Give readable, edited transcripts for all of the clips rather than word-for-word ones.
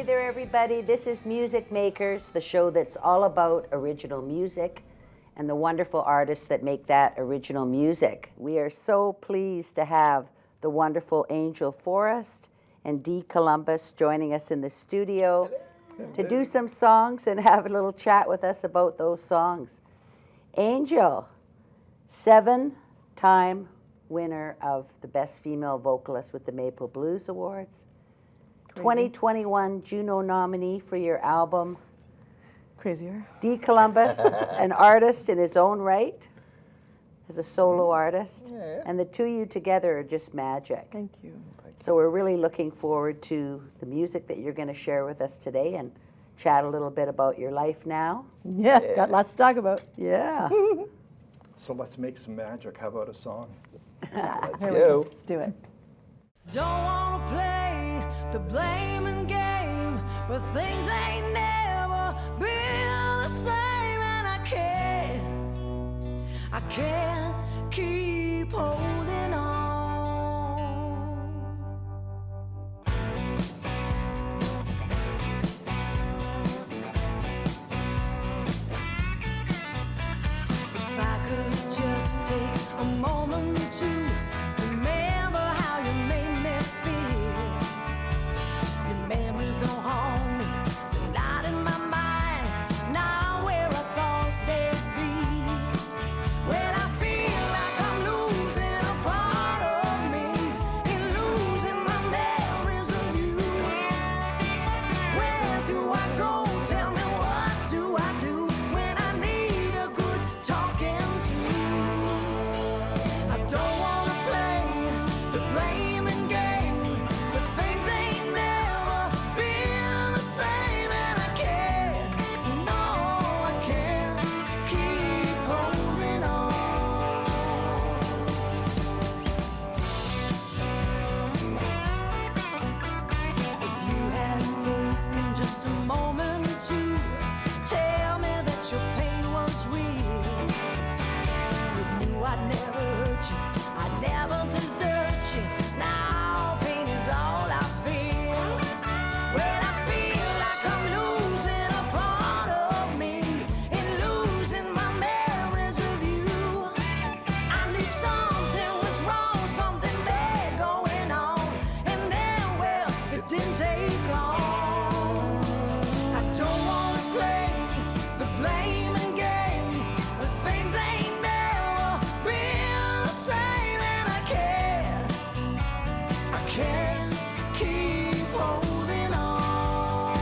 Hey there, everybody. This is Music Makers, the show that's all about original music and the wonderful artists that make that original music. We are so pleased to have the wonderful Angel Forrest and Dee Columbus joining us in the studio to do some songs and have a little chat with us about those songs. Angel, 7-time winner of the Best Female Vocalist with the Maple Blues Awards. Crazy. 2021 Juno nominee for your album. Crazier. Dee Columbus, an artist in his own right, as a solo artist. Yeah. And the two of you together are just magic. Thank you. So we're really looking forward to the music that you're going to share with us today and chat a little bit about your life now. Yeah, got lots to talk about. Yeah. So let's make some magic. How about a song? Let's go. Let's do it. Don't wanna play the blaming game, but things ain't never been the same, and I can't keep holding on. If I could just take a moment to remember how you made me feel. Your memories don't haunt me, they're not in my mind, not where I thought they'd be. When I feel like I'm losing a part of me and losing my memories of you. Where do I go? Tell me, what do I do when I need a good talking to? I don't wanna play the blaming game, but things ain't never been the same, and I can't keep holding on. If you had taken just a moment to tell me that your pain was real, you knew I'd never hurt you, I'd never desert you. Now pain is all I feel. When I feel like I'm losing a part of me and losing my memories of you. I knew something was wrong, something bad going on, and then, well, it didn't take long. I don't wanna play the blaming game, 'cause things ain't never been the same, and I can't keep holding on.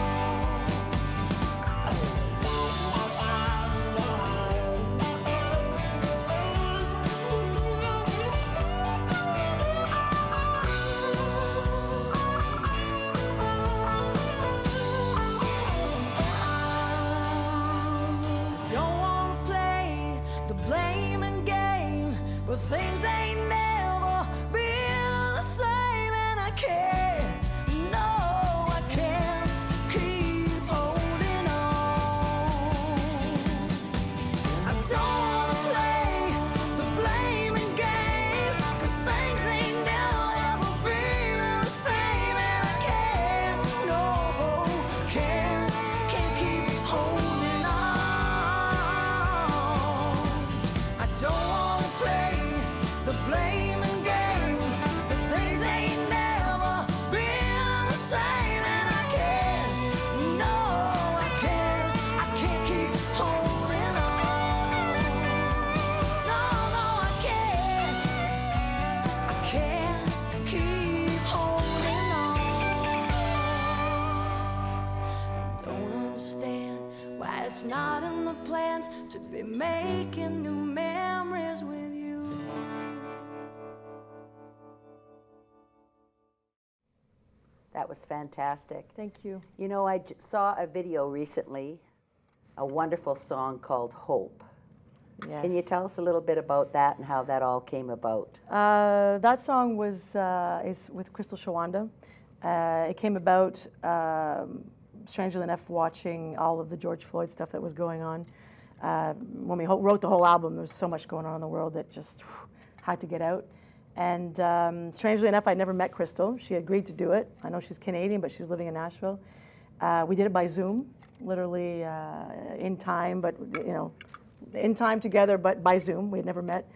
Don't wanna play the blaming game, but things ain't never been the same, and I can't keep holding on. I don't wanna play the blaming game, 'cause things ain't never ever been the same, and I can't keep holding on. I don't wanna play the blaming game, but things ain't never been the same, and I can't keep holding on. No, I can't keep holding on. I don't understand why it's not in the plans to be making new memories with you. That was fantastic. Thank you. You know, I saw a video recently, a wonderful song called Hope. Yes. Can you tell us a little bit about that and how that all came about? That song is with Crystal Shawanda. It came about, strangely enough, watching all of the George Floyd stuff that was going on. When we wrote the whole album, there was so much going on in the world that just had to get out. And strangely enough, I'd never met Crystal. She agreed to do it. I know she's Canadian, but she was living in Nashville. We did it by Zoom, literally in time, but in time together, but by Zoom. We had never met.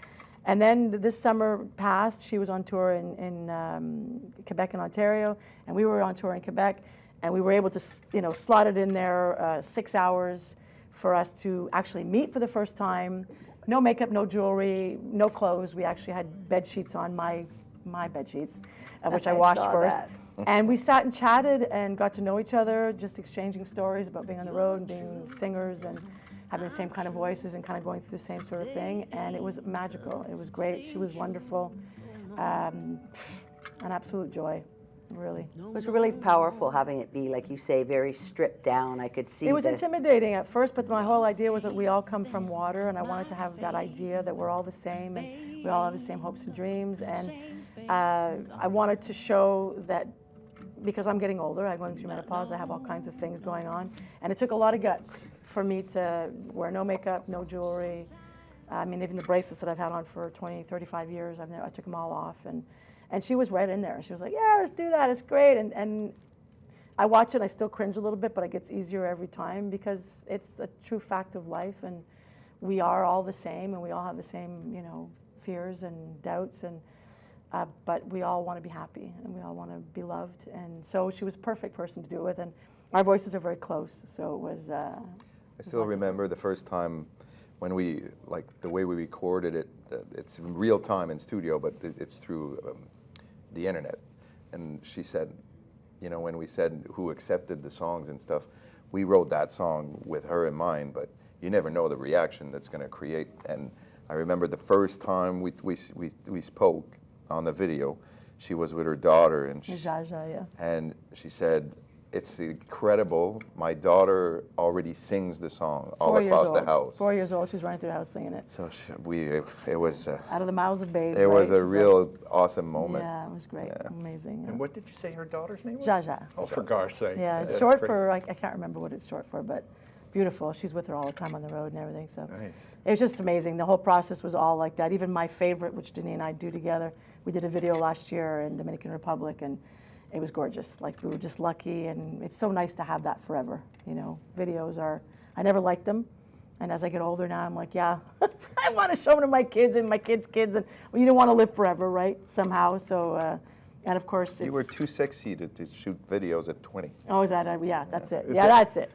And then this summer passed. She was on tour in Quebec and Ontario, and we were on tour in Quebec, and we were able to slot it in there 6 hours for us to actually meet for the first time. No makeup, no jewelry, no clothes. We actually had bed sheets on, my bed sheets, which I washed first. And we sat and chatted and got to know each other, just exchanging stories about being on the road and being singers and having the same kind of voices and kind of going through the same sort of thing. And it was magical. It was great. She was wonderful. An absolute joy, really. It was really powerful having it be, like you say, very stripped down. I could see it was intimidating at first, but my whole idea was that we all come from water, and I wanted to have that idea that we're all the same and we all have the same hopes and dreams. And I wanted to show that, because I'm getting older, I'm going through menopause, I have all kinds of things going on, and it took a lot of guts for me to wear no makeup, no jewelry. I mean, even the bracelets that I've had on for 20, 35 years, I took them all off, and she was right in there. She was like, yeah, let's do that, it's great. And I watch it and I still cringe a little bit, but it gets easier every time because it's a true fact of life, and we are all the same, and we all have the same, fears and doubts, and but we all want to be happy and we all want to be loved. And so she was a perfect person to do it with, and our voices are very close, so it was I still remember the first time when we, like the way we recorded it, it's in real time in studio, but it's through the internet. And she said, when we said who accepted the songs and stuff, we wrote that song with her in mind, but you never know the reaction that's going to create. And I remember the first time we spoke on the video, she was with her daughter, and and she said, it's incredible. My daughter already sings the song all across the house. 4 years old, she's running through the house singing it. So it was out of the mouths of babes. It was a real awesome moment. Yeah, it was great, amazing. And what did you say her daughter's name was? Jaja. Oh, for gosh sake. Yeah, it's short for, I can't remember what it's short for, but beautiful. She's with her all the time on the road and everything. So nice. It was just amazing. The whole process was all like that. Even my favorite, which Denise and I do together, we did a video last year in Dominican Republic, and it was gorgeous. Like, we were just lucky, and it's so nice to have that forever. Videos are, I never liked them, and as I get older now, I'm like, yeah, I want to show them to my kids and my kids' kids, and you don't want to live forever, right? Somehow. So, and of course, you were too sexy to shoot videos at 20. Oh, is that? Yeah, that's it. Yeah, that's it.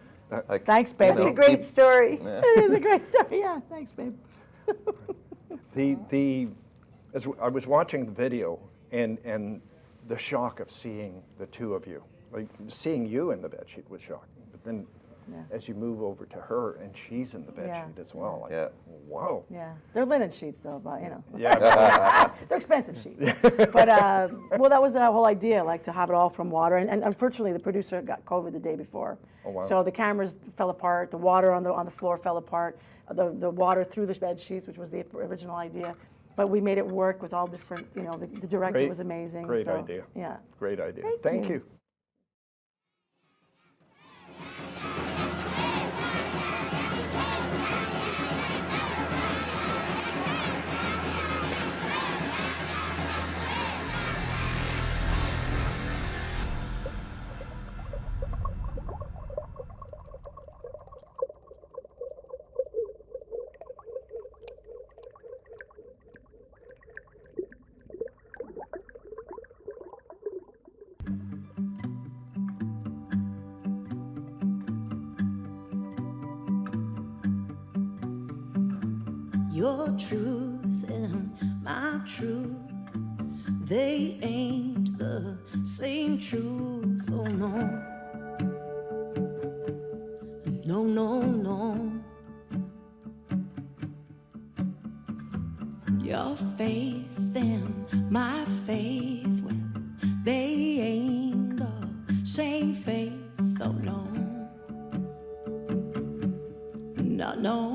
Thanks, babe. That's a great story. Yeah. It is a great story. Yeah, thanks, babe. As I was watching the video, and the shock of seeing the two of you, like seeing you in the bedsheet was shocking. But then, as you move over to her and she's in the bedsheet as well, like, whoa. Yeah, they're linen sheets though, but Yeah. they're expensive sheets. But well, that was the whole idea, like to have it all from water. And unfortunately, the producer got COVID the day before. Oh, wow. So the cameras fell apart. The water on the floor fell apart. The water through the bed sheets, which was the original idea. But we made it work with all different, the director was amazing. Great idea. Yeah. Great idea. Thank you. Your truth and my truth, they ain't the same truth. Oh no, no, no, no. Your faith and my faith, well, they ain't the same faith. Oh no, no, no.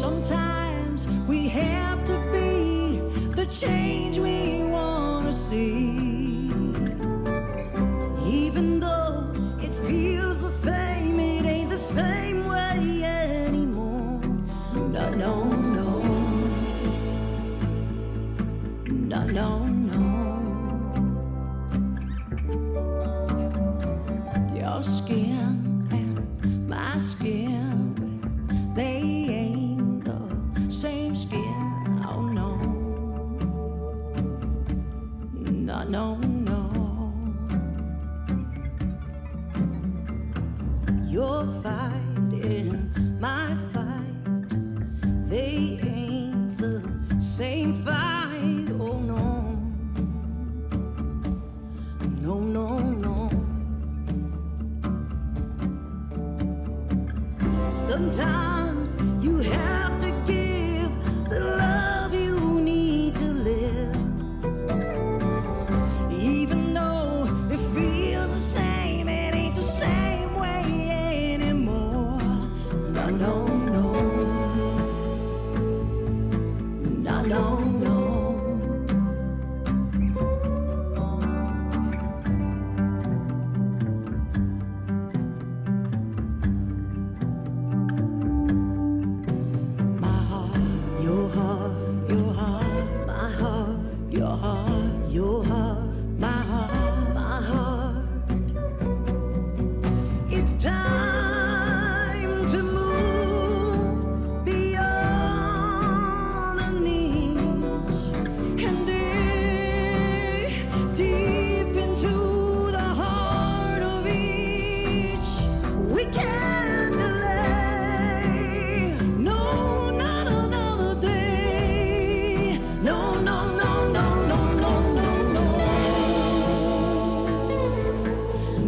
Sometimes we have to be the change we want to see. Even though it feels the same, it ain't the same way anymore. No, no, no. No, no, no. no, no. You're fighting my fight. They ain't the same fight. Oh no, no, no, no. Sometimes you have to give the love you need to live, even though it feels the same. It ain't the same way anymore. No, no, no. No, no, no. My heart, your heart, your heart, my heart, your heart, your heart, my heart, my heart. It's time to move beyond the niche and dig deep into the heart of each. We can't delay, no, not another day. No, no, no, no, no, no, no, no.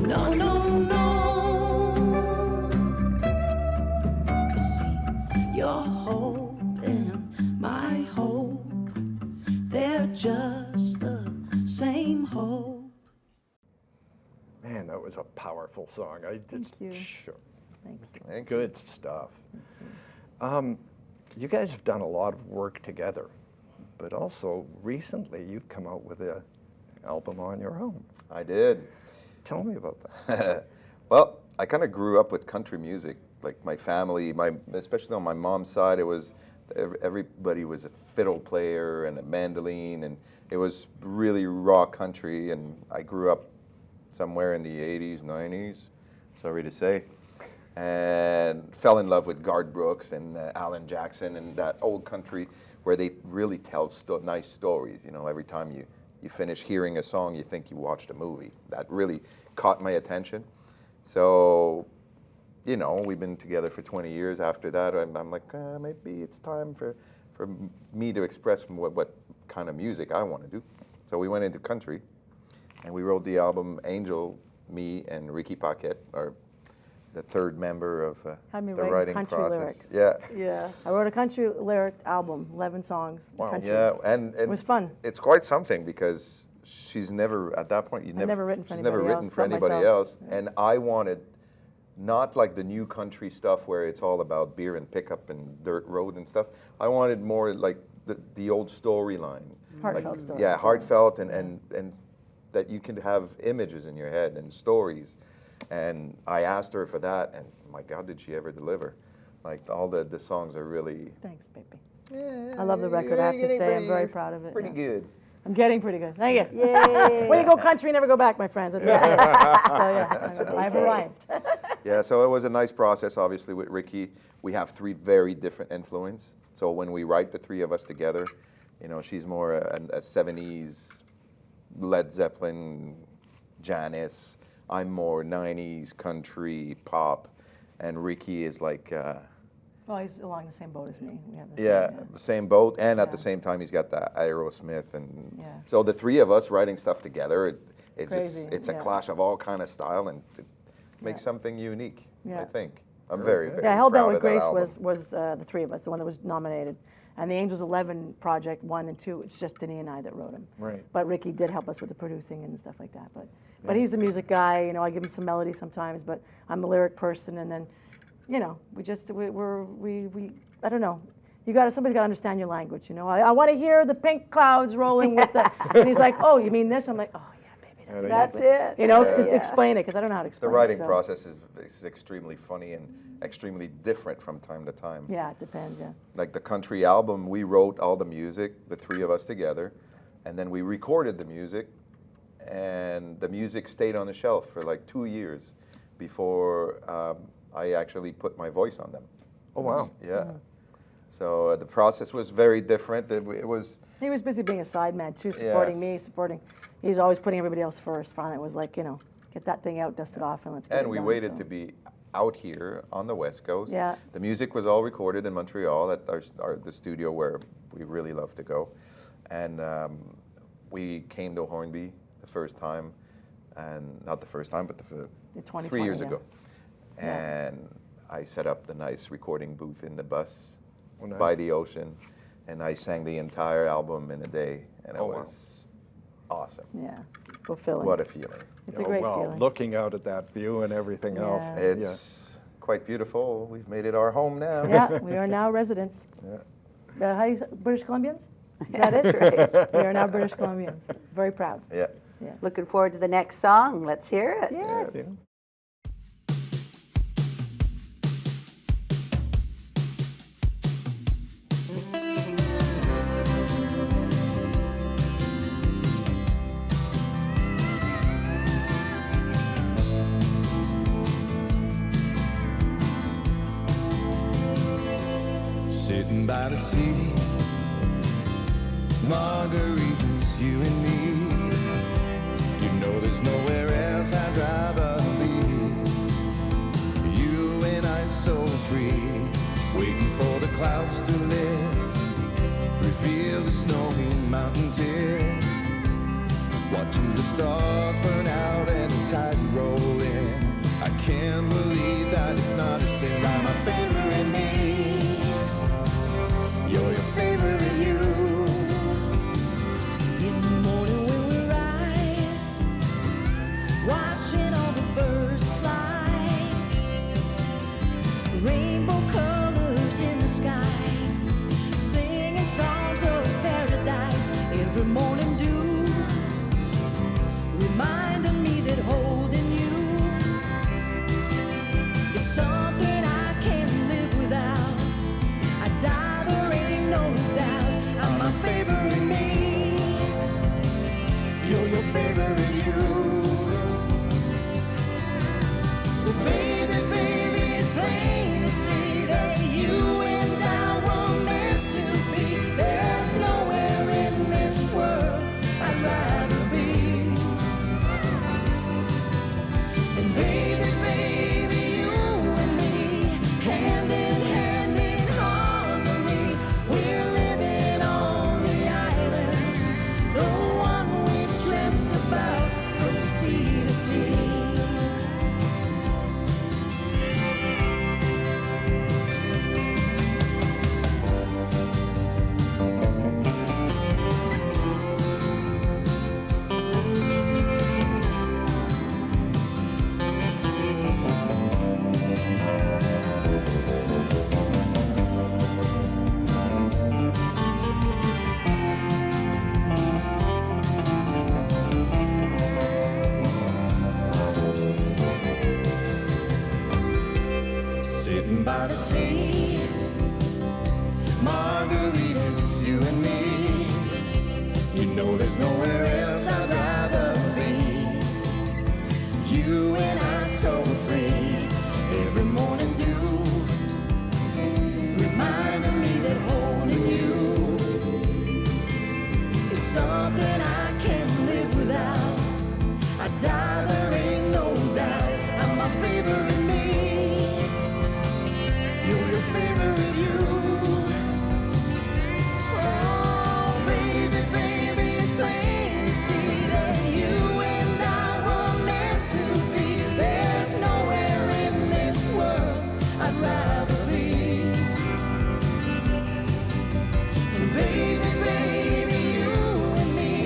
No, no, no. You see, your hope and my hope, they're just the same hope. Man, that was a powerful song. I just you. Sure. Thank you. Thank you. Good stuff. You guys have done a lot of work together, but also recently you've come out with an album on your own. I did. Tell me about that. Well, I kind of grew up with country music. Like my family, especially on my mom's side, it was everybody was a fiddle player and a mandolin, and it was really raw country. And I grew up somewhere in the 80s, 90s, sorry to say, and fell in love with Garth Brooks and Alan Jackson and that old country where they really tell nice stories. You know, every time you finish hearing a song, you think you watched a movie. That really caught my attention. So, you know, we've been together for 20 years. After that, I'm like, maybe it's time for me to express what kind of music I want to do. So we went into country, and we wrote the album Angel, me and Ricky Paquette, or the third member of Had me the writing writing country process. lyrics. Yeah. Yeah, I wrote a country lyric album, 11 songs. Wow. Country. Yeah, and It was fun. It's quite something because she's never, at that point, never written for she's never anybody written else for but anybody myself. else. And I wanted not like the new country stuff where it's all about beer and pickup and dirt road and stuff. I wanted more like the old storyline. Heartfelt stories. Yeah, heartfelt and that you can have images in your head and stories. And I asked her for that, and my God, did she ever deliver? Like all the songs are really. Thanks, baby. Yeah, I love the record, I have to say. I'm very proud of it. Pretty yeah. good. I'm getting pretty good. Thank you. Yay. When you go country, never go back, my friends. So yeah, I've arrived. Yeah, so it was a nice process, obviously, with Ricky. We have three very different influences. So when we write the three of us together, you know, she's more a 70s Led Zeppelin, Janis. I'm more 90s country, pop. And Ricky is like, Well, he's along the same boat as me. We have the yeah, same, the same boat. And at the Yeah. same time, he's got the Aerosmith. And Yeah. so the three of us writing stuff together, Crazy, it's a yeah. clash of all kind of style, and it makes Yeah. something unique, I Yeah. think. I'm very, very Yeah, Held proud Down with of that Grace album. was the three of us, the one that was nominated. And the Angels 11 project, 1 and 2, it's just Denis and I that wrote them. Right. But Ricky did help us with the producing and stuff like that. But he's the music guy, you know, I give him some melody sometimes, but I'm a lyric person. And then, you know, we I don't know. Somebody's got to understand your language, you know. I want to hear the pink clouds rolling with the, and he's like, oh, you mean this? I'm like, oh, yeah, baby, That's it. you know, Yeah. just explain it, because I don't know how to The explain writing it. process is extremely funny and extremely different from time to time. Yeah, it depends, yeah. Like the country album, we wrote all the music, the three of us together, and then we recorded the music, and the music stayed on the shelf for like 2 years before I actually put my voice on them. Oh, wow. Yeah. So the process was very different. It was, He was busy being a sideman too, supporting me, He's always putting everybody else first. Finally, it was like, you know, get that thing out, dust it off, and let's get it and we done, waited so. to be out here on the West Coast. Yeah. The music was all recorded in Montreal at the studio where we really love to go. And we came to Hornby the first time, and not the first time, but the 3 years ago. Yeah. And I set up the nice recording booth in the bus nice. by the ocean, and I sang the entire album in a day, and it Oh, wow. was awesome. Yeah, fulfilling. What a feeling. It's a great well, feeling. looking out at that view and everything else. Yeah. It's quite beautiful. We've made it our home now. Yeah, we are now residents. Yeah. How do you, British Columbians? Is that it? That's right. We are now British Columbians. Very proud. Yeah. Yes. Looking forward to the next song. Let's hear it. Yes. Yeah. Sitting by the sea, margaritas, you and me. You know there's nowhere else I'd rather be. You and I so free, waiting for the clouds to lift, reveal the snowy mountain tips, watching the stars burn out and the tide roll in. I can't believe that it's not a sin. Now my favorite me. You're your favorite you. In the morning when we rise, watching all the birds fly, rainbow colors in the sky, singing songs of paradise. Every morning dew reminding me that holding you is something I can't live without. I die, there ain't no doubt. I'm my favorite me. You're your favorite you. Well, baby, baby, it's plain to see that you and I were meant to be. There's nowhere in this world I'd rather be. And baby, baby, you and me, hand in hand in harmony, we're living on the island, the one we've dreamt about from sea to sea. Sitting by the sea, margaritas, you and me. You know there's nowhere else I'd rather be. You and I so free. Every morning dew reminding me that holding you is something I can't live without. I die, there ain't no doubt. I'm my favorite me. You're your favorite you. Oh, baby, baby, it's plain to see that you and I were meant to be. There's nowhere in this world I'd rather be. And baby, baby, you and me,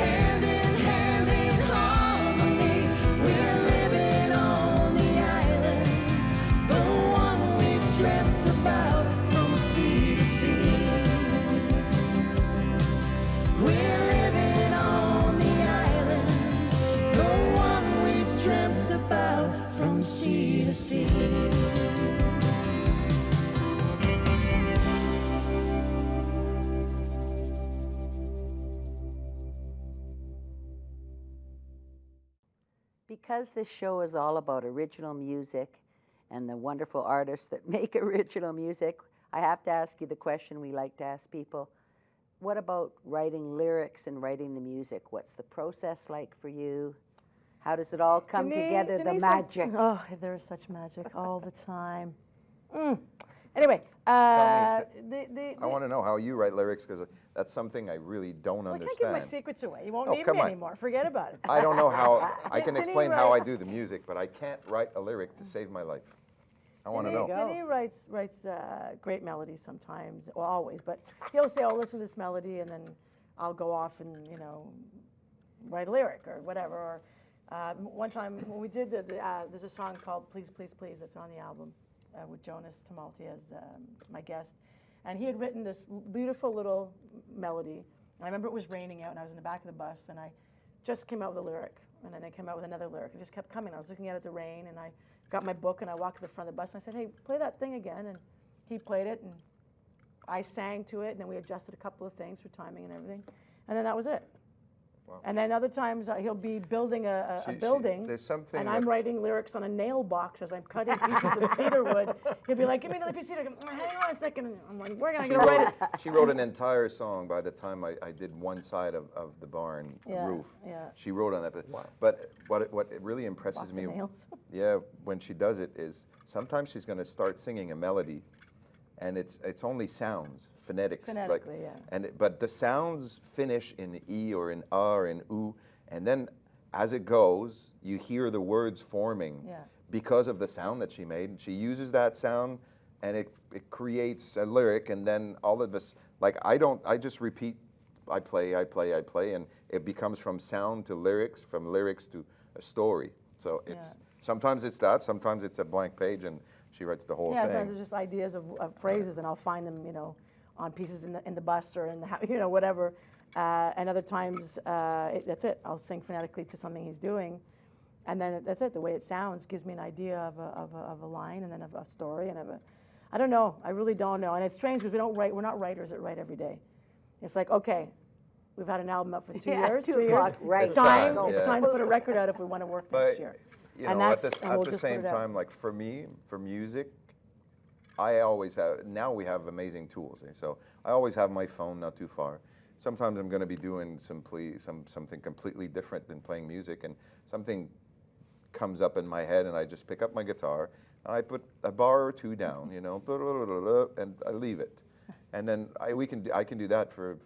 hand in harmony, we're living on the island, the one we've dreamt about from sea to sea. We're living on the island, the one we've dreamt about from sea to sea. Because this show is all about original music and the wonderful artists that make original music, I have to ask you the question we like to ask people. What about writing lyrics and writing the music? What's the process like for you? How does it all come together, the Denise, magic? Oh, there is such magic all the time. Anyway, I want to know how you write lyrics, because that's something I really don't I can't understand. give my secrets away. You won't Oh, need come me on. anymore. Forget about it. I don't know how, I can Denise explain how I writes- do the music, but I can't write a lyric to save my life. I want to know. Denny writes great melodies sometimes, well, always, but he'll say, "Oh, listen to this melody," and then I'll go off and write a lyric or whatever. Or one time when we did there's a song called "Please, Please, Please" that's on the album with Jonas Tamalti as my guest, and he had written this beautiful little melody. And I remember it was raining out, and I was in the back of the bus, and I just came out with a lyric, and then I came out with another lyric. It just kept coming. I was looking at the rain, and I got my book, and I walked to the front of the bus, and I said, "Hey, play that thing again." And he played it, and I sang to it, and then we adjusted a couple of things for timing and everything, and then that was it. Wow. And then other times he'll be building a building, there's something and I'm that- writing lyrics on a nail box as I'm cutting pieces of cedar wood. He'll be like, "Give me another piece of cedar." Hang on a second. And I'm like, "We're gonna write it." She wrote an entire song by the time I did one side of the barn Yeah, roof. yeah. She wrote on that. But what it really impresses Box of me, nails. yeah, when she does it is sometimes she's going to start singing a melody, and it's only sounds, phonetics. Phonetically, yeah. But the sounds finish in E or in or in oo, and then as it goes, you hear the words forming. Yeah. Because of the sound that she made. She uses that sound, and it creates a lyric, and then all of this, like I just repeat, I play, and it becomes from sound to lyrics, from lyrics to a story. So it's sometimes it's that, sometimes it's a blank page, and she writes the whole Yeah, thing. sometimes it's just ideas of phrases, and I'll find them, on pieces in the bus or in the whatever. And other times, that's it. I'll sing phonetically to something he's doing, and then that's it. The way it sounds gives me an idea of a line, and then of a story, and I don't know. I really don't know. And it's strange because we're not writers that write every day. It's like, okay, we've had an album up for 2 years, 2 3 o'clock, years. right. It's time. It's It's time. time to put a record out if we want to work But next year. And at that's- and the we'll just put same it out. time, like for me, for music, I always have. Now we have amazing tools, so I always have my phone not too far. Sometimes I'm going to be doing something completely different than playing music, and something comes up in my head, and I just pick up my guitar, and I put a bar or two down, and I leave it, and then I can do that for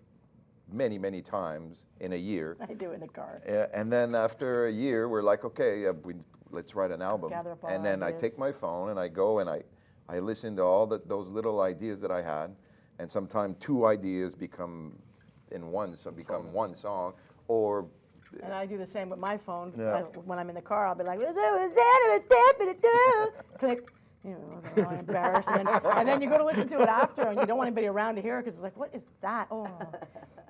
many times in a year. I do it in the car. And then after a year, we're like, okay, let's write an album. Gather up all And then I ideas. take my phone and I go and I listen to all those little ideas that I had, and sometimes two ideas become one song, or And I do the same with my phone. Yeah. When I'm in the car, I'll be like, click. I'm embarrassed. And then you go to listen to it after, and you don't want anybody around to hear it because it's like, what is that? Oh.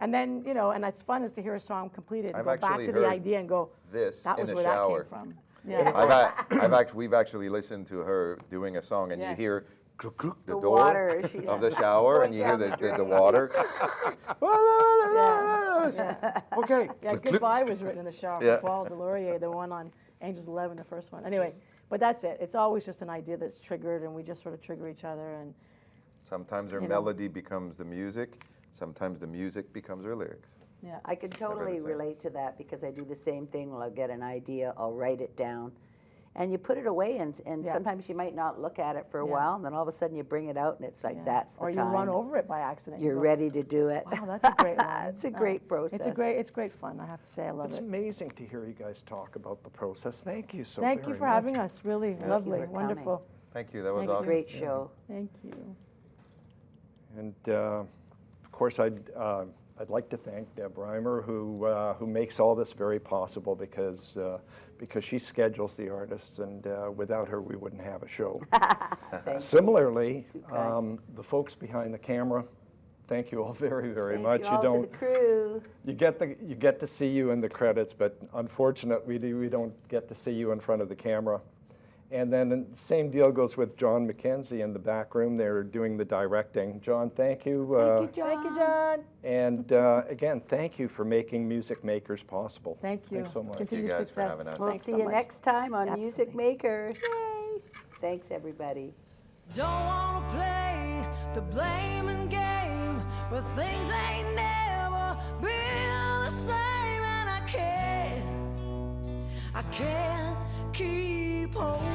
And then, and it's fun is to hear a song completed and I've go back actually to the heard idea and go, this that in was the where shower. that came from. Yeah. we've actually listened to her doing a song, and Yes. you hear the The door water as she's of the shower, going and you hear down the drain. water. Yeah. Okay. Yeah, Goodbye was written in the shower Yeah. from Paul Delorier, the one on Angels 11, the first one. Anyway, but that's it. It's always just an idea that's triggered, and we just sort of trigger each other. And Sometimes her know. melody becomes the music. Sometimes the music becomes her lyrics. yeah. I can totally same. relate to that because I do the same thing. I'll get an idea, I'll write it down, and you put it away, and Yeah. sometimes you might not look at it for a Yeah. while, and then all of a sudden you bring it out, and it's like, Yeah. that's the or you time. run over it by accident. You You're go, ready to do it. Wow, that's a great line. It's a great process. It's great fun. I have to say, I love It's it. amazing to hear you guys talk about the process. Thank you so Thank you very for much. having us. Really lovely, for coming. wonderful. Thank you. That was Thank you. awesome. Great show. Thank you. And of course, I'd like to thank Deb Reimer, who makes all this very possible because she schedules the artists, and without her, we wouldn't have a show. Similarly, the folks behind the camera, thank you all very, very much. Thank you all to the crew. You get to see you in the credits, but unfortunately, we don't get to see you in front of the camera. And then the same deal goes with John McKenzie in the back room. They're doing the directing. John, thank you. Thank you, John. Thank you, John. And again, thank you for making Music Makers possible. Thank you. Thanks so much. Continued guys for success. having us. We'll Thanks see so you much. next time on Music Absolutely. Makers. Yay! Thanks, everybody. Don't wanna play the blaming game, but things ain't never been the same, and I can't keep holding